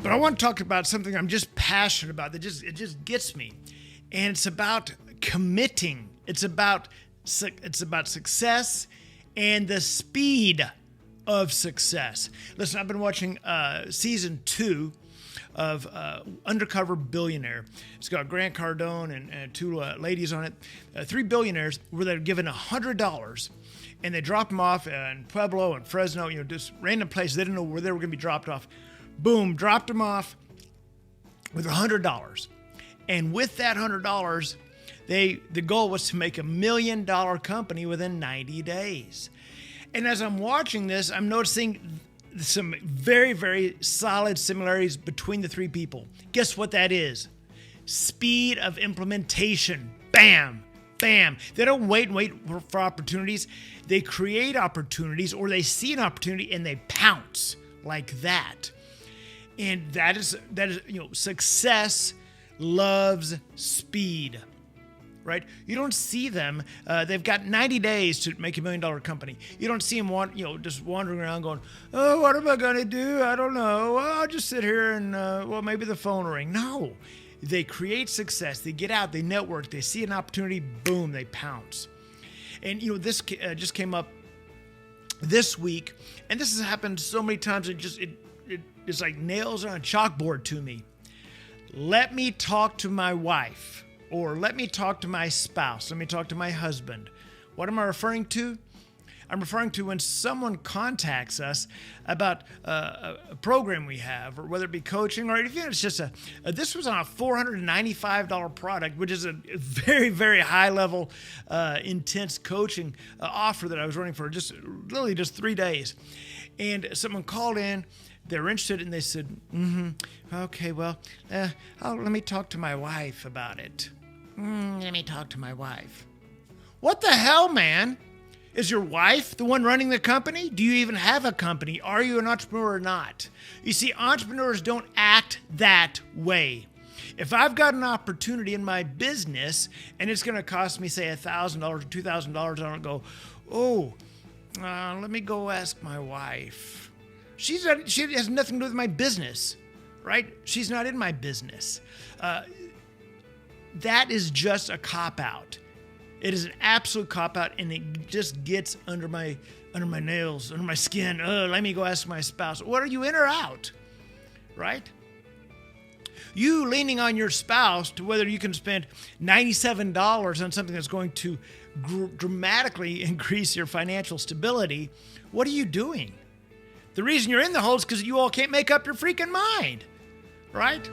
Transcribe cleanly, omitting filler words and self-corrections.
But I want to talk about something I'm just passionate about it just gets me. And it's about committing. It's about success and the speed of success. Listen, I've been watching season 2 of Undercover Billionaire. It's got Grant Cardone and 2 ladies on it. 3 billionaires where they're given $100 and they drop them off in Pueblo and Fresno, just random places. They didn't know where they were going to be dropped off. Boom, dropped them off with $100. And with that $100, the goal was to make $1 million company within 90 days. And as I'm watching this, I'm noticing some very, very solid similarities between the 3 people. Guess what that is? Speed of implementation. Bam, bam. They don't wait for opportunities. They create opportunities, or they see an opportunity and they pounce like that. And that is success loves speed. Right? You don't see them. They've got 90 days to make $1 million company. You don't see them just wandering around going, oh, what am I going to do? I don't know. Well, I'll just sit here and, maybe the phone will ring. No. They create success. They get out. They network. They see an opportunity. Boom, they pounce. And, this just came up this week. And this has happened so many times. It's like nails on a chalkboard to me. Let me talk to my wife. Or let me talk to my spouse. Let me talk to my husband. What am I referring to? I'm referring to when someone contacts us about a program we have, or whether it be coaching, or even it's just this was on a $495 product, which is a very, very high level, intense coaching offer that I was running for literally just 3 days. And someone called in. They were interested, and they said, okay, well, let me talk to my wife about it. Let me talk to my wife. What the hell, man? Is your wife the one running the company? Do you even have a company? Are you an entrepreneur or not? You see, entrepreneurs don't act that way. If I've got an opportunity in my business and it's going to cost me, say, $1,000 or $2,000, I don't go, let me go ask my wife. She has nothing to do with my business, right? She's not in my business. That is just a cop-out. It is an absolute cop-out, and it just gets under my nails, under my skin. Let me go ask my spouse. What are you, in or out? Right? You leaning on your spouse to whether you can spend $97 on something that's going to dramatically increase your financial stability, what are you doing? The reason you're in the hole is because you all can't make up your freaking mind, right?